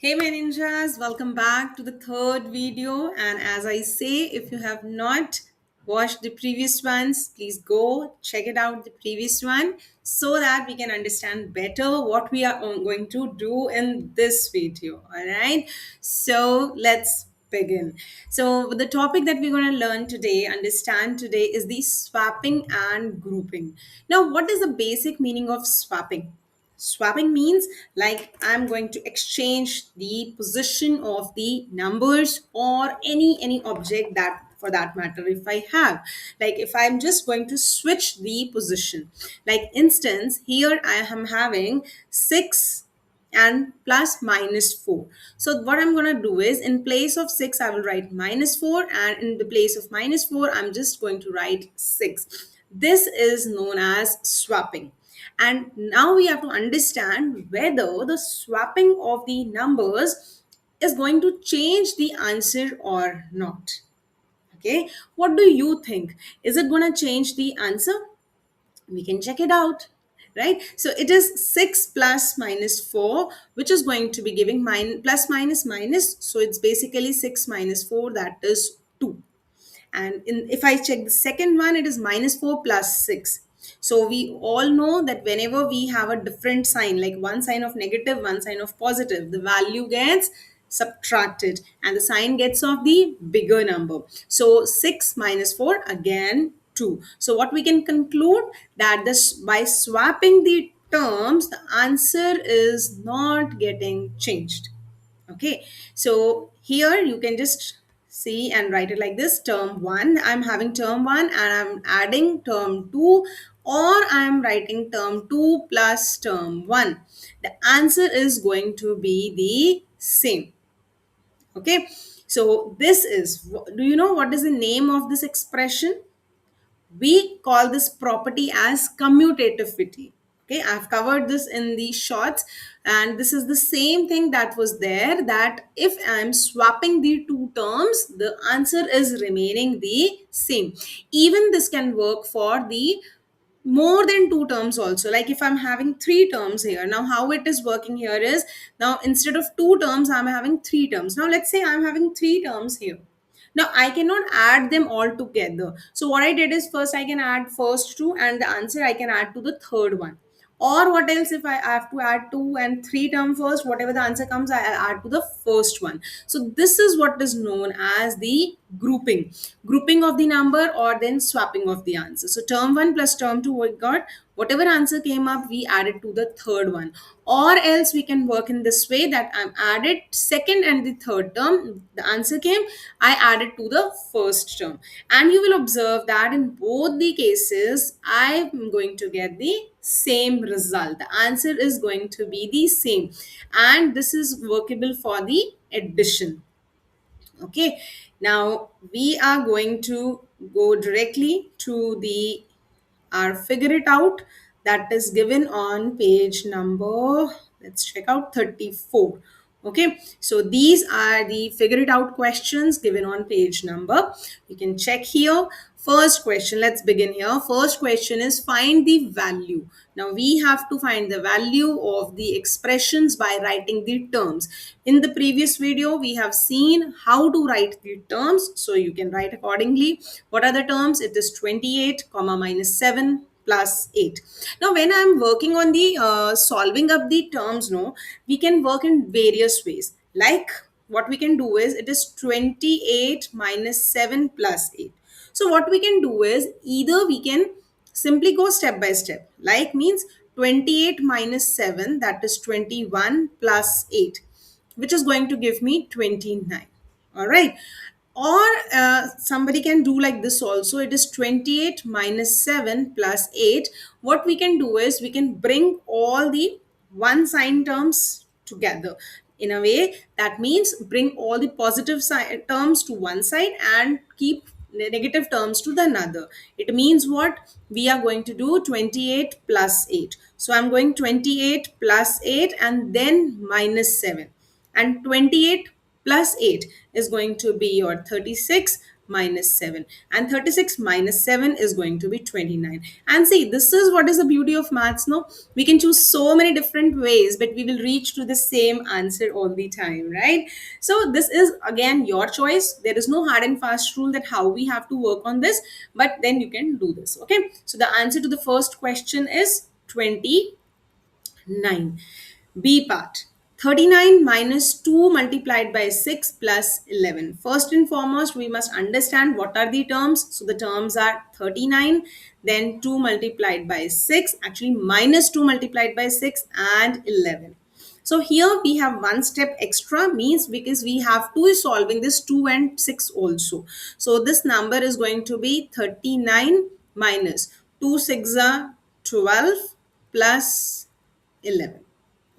Hey my ninjas, welcome back to the third video. And as I say, if you have not watched the previous ones, please go check it out, the previous one, so that we can understand better what we are going to do in this video. All right, so let's begin. So the topic that we're going to learn today, understand today, is the swapping and grouping. Now, what is the basic meaning of swapping? Swapping means like I'm going to exchange the position of the numbers or any object that for that matter if I have, like if I'm just going to switch the position, like instance here I am having 6 and plus minus 4. So what I'm going to do is in place of 6 I will write minus 4, and in the place of minus 4 I'm just going to write 6. This is known as swapping. And now we have to understand whether the swapping of the numbers is going to change the answer or not. Okay, what do you think? Is it going to change the answer? We can check it out, right? So it is 6 plus minus 4, which is going to be giving plus minus minus. So it's basically 6 minus 4, that is 2. And if I check the second one, it is minus 4 plus 6. So we all know that whenever we have a different sign, like one sign of negative, one sign of positive, the value gets subtracted and the sign gets of the bigger number. So 6 minus 4, again 2. So what we can conclude, that this by swapping the terms, the answer is not getting changed. Okay, so here you can just see and write it like this: term 1, I'm having term 1 and I'm adding term 2, or I'm writing term 2 plus term 1. The answer is going to be the same. Okay, so this is, do you know what is the name of this expression? We call this property as commutativity. Okay, I've covered this in the shorts, and this is the same thing that was there, that if I'm swapping the two terms, the answer is remaining the same. Even this can work for the more than two terms also. Like if I'm having three terms here, now how it is working here is, now instead of two terms I'm having three terms. Now let's say I'm having three terms here. Now I cannot add them all together. So what I did is, first I can add first two, and the answer I can add to the third one. Or what else, if I have to add two and three term first, whatever the answer comes, I'll add to the first one. So this is what is known as the grouping of the number, or then swapping of the answer. So term 1 plus term 2, we got whatever answer came up, we added to the third one. Or else we can work in this way, that I'm added second and the third term, the answer came, I added to the first term. And you will observe that in both the cases I'm going to get the same result. The answer is going to be the same, and this is workable for the addition. Okay, now we are going to go directly to the our figure it out, that is given on page number, let's check out, 34. Okay, so these are the figure it out questions given on page number, you can check here. First question, let's begin here. First question is, find the value. Now we have to find the value of the expressions by writing the terms. In the previous video we have seen how to write the terms, so you can write accordingly. What are the terms? It is 28 comma minus 7 plus 8. Now when I'm working on the solving up the terms, no, we can work in various ways. Like what we can do is, it is 28 minus 7 plus 8. So what we can do is, either we can simply go step by step, like means 28 minus 7, that is 21 plus 8, which is going to give me 29. All right, or somebody can do like this also, it is 28 minus 7 plus 8. What we can do is, we can bring all the one sign terms together in a way, that means bring all the positive terms to one side and keep negative terms to the another. It means what? We are going to do 28 plus 8. So I'm going 28 plus 8 and then minus 7, and 28 plus 8 is going to be your 36, minus 7, and 36 minus 7 is going to be 29. And see, this is what is the beauty of maths. No, we can choose so many different ways, but we will reach to the same answer all the time, right? So this is again your choice. There is no hard and fast rule that how we have to work on this, but then you can do this. Okay, so the answer to the first question is 29. B part. 39 minus 2 multiplied by 6 plus 11. First and foremost, we must understand what are the terms. So the terms are 39, then 2 multiplied by 6, actually minus 2 multiplied by 6, and 11. So here we have one step extra, means because we have to is solving this 2 and 6 also. So this number is going to be 39 minus 2 6 are 12 plus 11.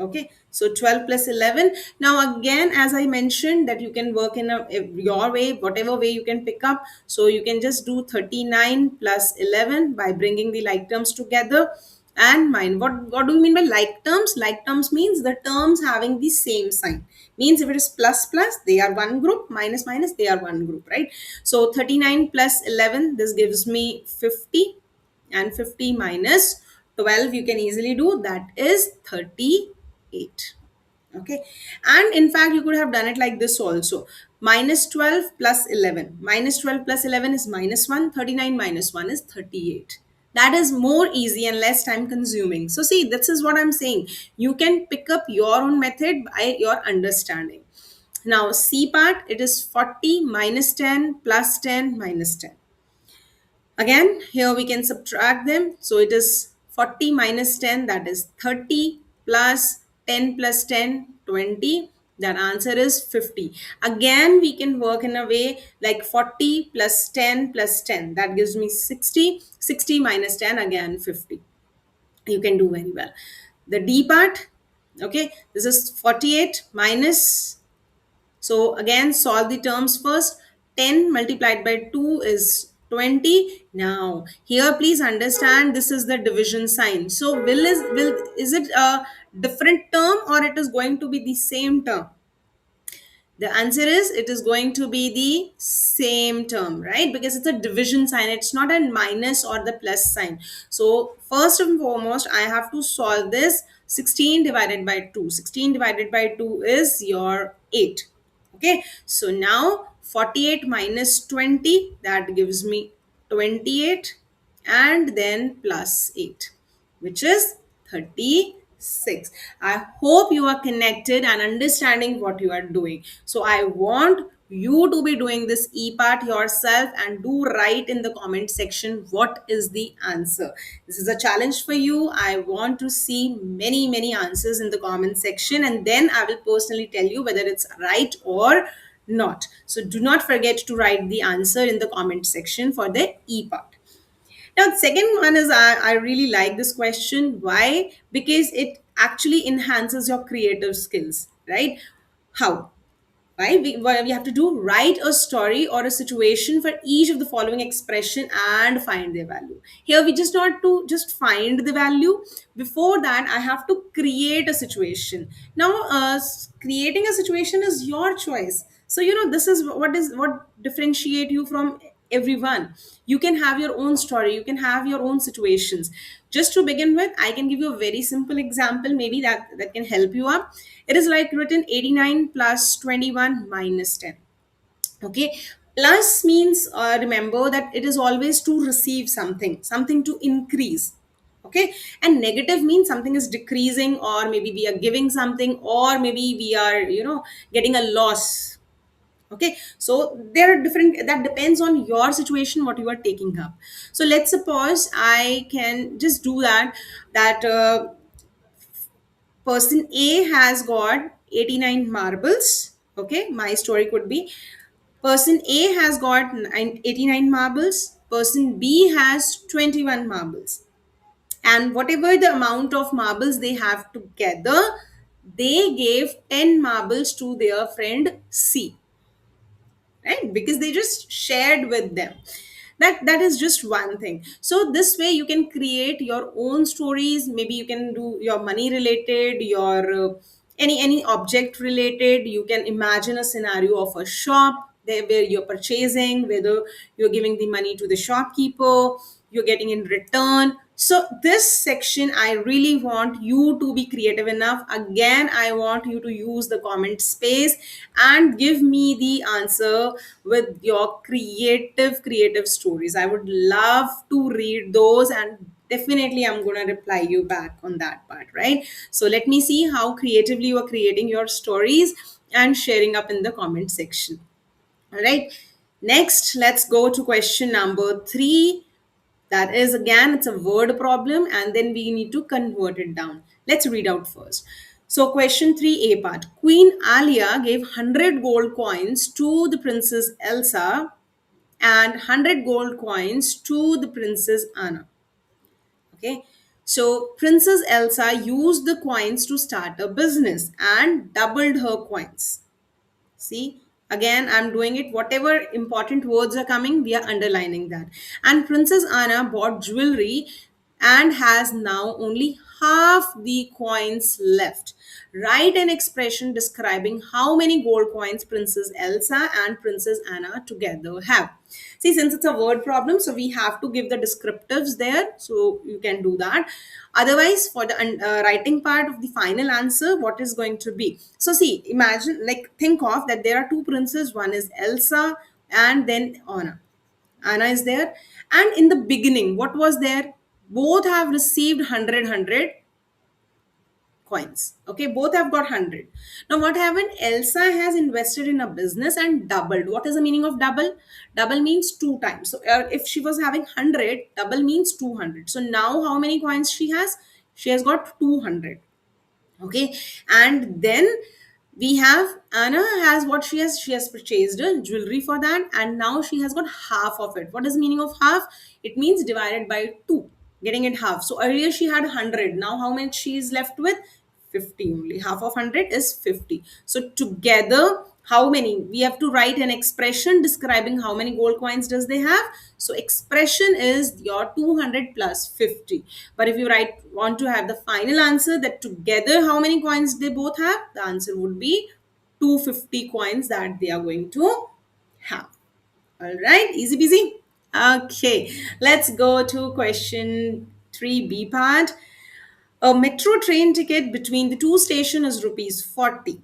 Okay, so 12 plus 11. Now again, as I mentioned, that you can work in your way, whatever way you can pick up. So you can just do 39 plus 11 by bringing the like terms together. And mine, what do you mean by like terms? Like terms means the terms having the same sign. Means if it is plus plus, they are one group, minus minus, they are one group, right? So 39 plus 11, this gives me 50, and 50 minus 12 you can easily do, that is 38. Okay, and in fact you could have done it like this also. Minus 12 plus 11, minus 12 plus 11 is minus 1, 39 minus 1 is 38. That is more easy and less time consuming. So see, this is what I'm saying, you can pick up your own method by your understanding. Now C part, it is 40 minus 10 plus 10 minus 10. Again, here we can subtract them. So it is 40 minus 10, that is 30, plus 10 plus 10, 20. That answer is 50. Again, we can work in a way like 40 plus 10 plus 10. That gives me 60. 60 minus 10, again 50. You can do very well. The D part, okay, this is 48 minus, so again, solve the terms first. 10 multiplied by 2 is 20. Now, here please understand this is the division sign. So, will is it a different term or it is going to be the same term? The answer is it is going to be the same term, right? Because it's a division sign. It's not a minus or the plus sign. So first and foremost, I have to solve this 16 divided by 2. 16 divided by 2 is your 8. Okay. So now 48 minus 20, that gives me 28, and then plus 8, which is 36. I hope you are connected and understanding what you are doing. So I want you to be doing this e part yourself and do write in the comment section what is the answer. This is a challenge for you. I want to see many answers in the comment section, and then I will personally tell you whether it's right or not. So do not forget to write the answer in the comment section for the e part. Now, the second one is I really like this question. Why? Because it actually enhances your creative skills, right? How? Right? What we have to do, write a story or a situation for each of the following expression and find their value. Here we just not to just find the value. Before that, I have to create a situation. Now, creating a situation is your choice. So you know this is what differentiate you from everyone. You can have your own story, you can have your own situations. Just to begin with, I can give you a very simple example, maybe that can help you up. It is like written 89 plus 21 minus 10. Okay, plus means remember that it is always to receive something, something to increase. Okay, and negative means something is decreasing, or maybe we are giving something, or maybe we are getting a loss. Okay, so there are different, that depends on your situation what you are taking up. So let's suppose I can just do that person A has got 89 marbles. Okay, my story could be person A has got 89 marbles, person B has 21 marbles, and whatever the amount of marbles they have together, they gave 10 marbles to their friend C, right? Because they just shared with them. That is just one thing. So this way you can create your own stories. Maybe you can do your money related, your any object related. You can imagine a scenario of a shop, there where you're purchasing, whether you're giving the money to the shopkeeper, you're getting in return. So this section, I really want you to be creative enough. Again, I want you to use the comment space and give me the answer with your creative stories. I would love to read those, and definitely I'm going to reply you back on that part, right? So let me see how creatively you are creating your stories and sharing up in the comment section. All right. Next, let's go to question number 3. That is, again, it's a word problem, and then we need to convert it down. Let's read out first. So, question 3A part. Queen Alia gave 100 gold coins to the Princess Elsa and 100 gold coins to the Princess Anna. Okay. So, Princess Elsa used the coins to start a business and doubled her coins. See, again, I'm doing it. Whatever important words are coming, we are underlining that. And Princess Anna bought jewelry and has now only half the coins left. Write an expression describing how many gold coins Princess Elsa and Princess Anna together have. See, since it's a word problem, so we have to give the descriptives there. So you can do that. Otherwise, for the writing part of the final answer, what is going to be? So see, imagine, like, think of that there are two princes. One is Elsa and then Anna. Anna is there. And in the beginning, what was there? Both have received 100 coins. Okay, both have got 100. Now what happened? Elsa has invested in a business and doubled. What is the meaning of double? Double means two times. So if she was having 100, double means 200. So now how many coins she has? She has got 200. Okay, and then we have Anna has what she has purchased a jewelry for that, and now she has got half of it. What is the meaning of half? It means divided by 2, getting it half. So earlier she had 100, now how much she is left with? 50 only. Half of 100 is 50. So together, how many? We have to write an expression describing how many gold coins does they have. So expression is your 200 plus 50. But if you want to have the final answer that together how many coins they both have, the answer would be 250 coins that they are going to have. All right, easy peasy. Okay, let's go to question 3B part. A metro train ticket between the two stations is rupees 40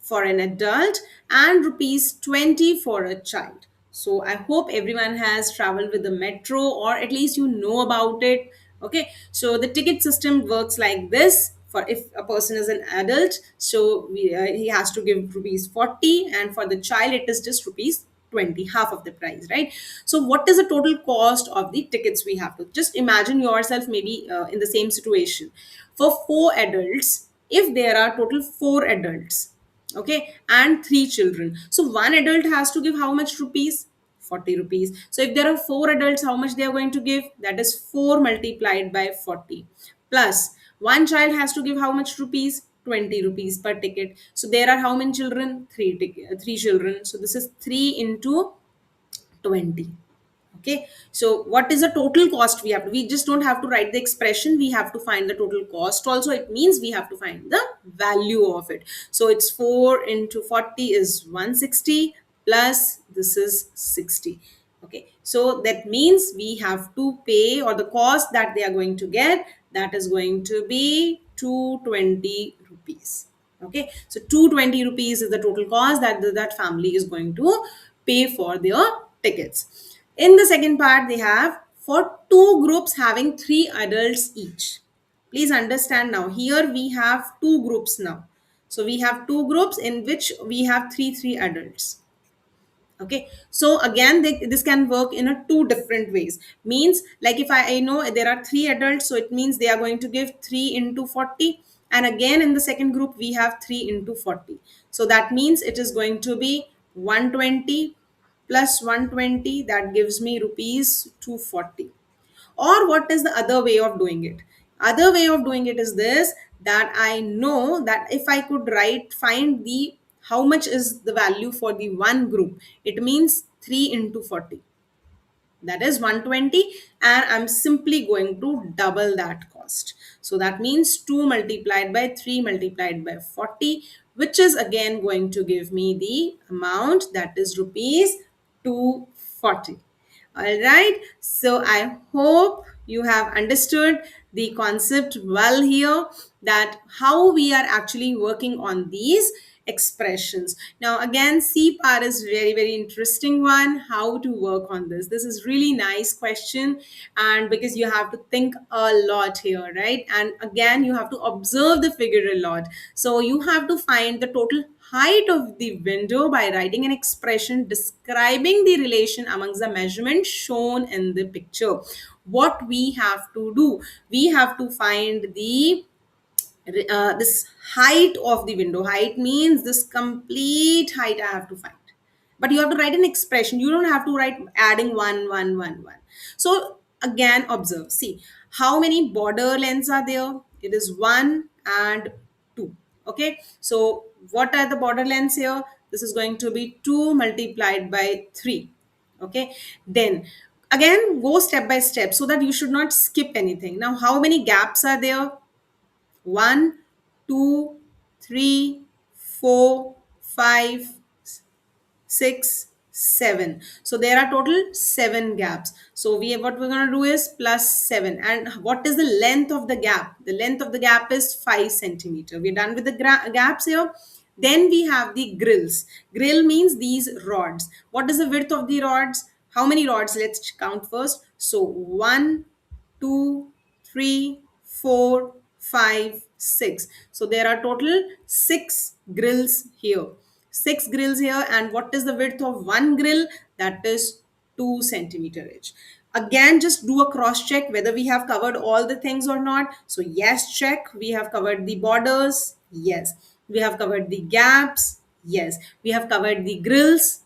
for an adult and rupees 20 for a child. So I hope everyone has traveled with the metro, or at least you know about it. Okay, so the ticket system works like this. For if a person is an adult, so he has to give rupees 40, and for the child it is just rupees 20, half of the price, right? So what is the total cost of the tickets? We have to just imagine yourself maybe in the same situation. For four adults, if there are total four adults, okay, and three children, so one adult has to give how much rupees? 40 rupees. So if there are four adults, how much they are going to give? That is 4 multiplied by 40, plus one child has to give how much rupees? 20 rupees per ticket. So there are how many children? Three children. So this is 3 into 20. Okay, so what is the total cost? We just don't have to write the expression, we have to find the total cost also. It means we have to find the value of it. So it's 4 into 40 is 160, plus this is 60. Okay, so that means we have to pay, or the cost that they are going to get, that is going to be 220 rupees. Okay, so 220 rupees is the total cost that that family is going to pay for their tickets. In the second part, they have for two groups having three adults each. Please understand now. Here we have two groups now. So we have two groups in which we have three adults. Okay, so again this can work in a two different ways. Means like if I know there are three adults, so it means they are going to give 3 into 40, and again in the second group we have 3 into 40. So that means it is going to be 120 plus 120, that gives me rupees 240. Or what is the other way of doing it? Other way of doing it is this, that I know that if I could find the how much is the value for the one group, it means 3 into 40. that is 120, and I'm simply going to double that cost. So that means 2 multiplied by 3 multiplied by 40, which is again going to give me the amount that is rupees 240. All right. So I hope you have understood the concept well here, that how we are actually working on these expressions. Now again, CPAR is very, very interesting one. How to work on this? This is really nice question, and because you have to think a lot here, right? And again, you have to observe the figure a lot. So you have to find the total height of the window by writing an expression describing the relation amongst the measurements shown in the picture. What we have to do, we have to find the this height of the window. Height means this complete height I have to find, but you have to write an expression. You don't have to write adding one. So again, observe, see how many border lengths are there. It is 1 and 2. Okay, so what are the border lengths here? This is going to be 2 multiplied by 3. Okay, then again go step by step so that you should not skip anything. Now how many gaps are there? One, two, three, 4, 5, 6, 7. So there are total 7 gaps. So what we're going to do is plus 7. And what is the length of the gap? The length of the gap is 5 centimeter. We're done with the gaps here. Then we have the grills. Grill means these rods. What is the width of the rods? How many rods? Let's count first. So 1, 2, 3, 4, 5, 6. So there are total 6 grills here. 6 grills here. And what is the width of one grill? That is 2 centimeter each. Again, just do a cross check whether we have covered all the things or not. So yes, check. We have covered the borders. Yes. We have covered the gaps. Yes. We have covered the grills.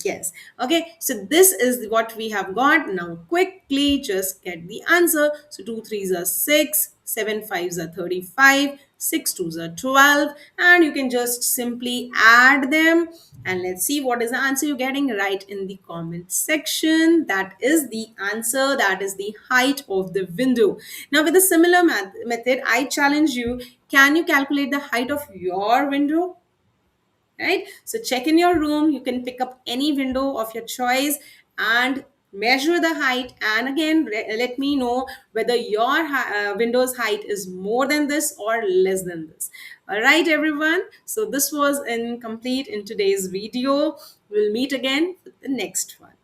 Yes. Okay. So this is what we have got. Now quickly just get the answer. So 2 threes are 6, 7 fives are 35, 6 twos are 12, and you can just simply add them. And let's see what is the answer you're getting right in the comment section. That is the answer. That is the height of the window. Now with a similar method, I challenge you. Can you calculate the height of your window? Right, so check in your room, you can pick up any window of your choice and measure the height, and again let me know whether your window's height is more than this or less than this. All right everyone, so this was incomplete in today's video. We'll meet again with the next one.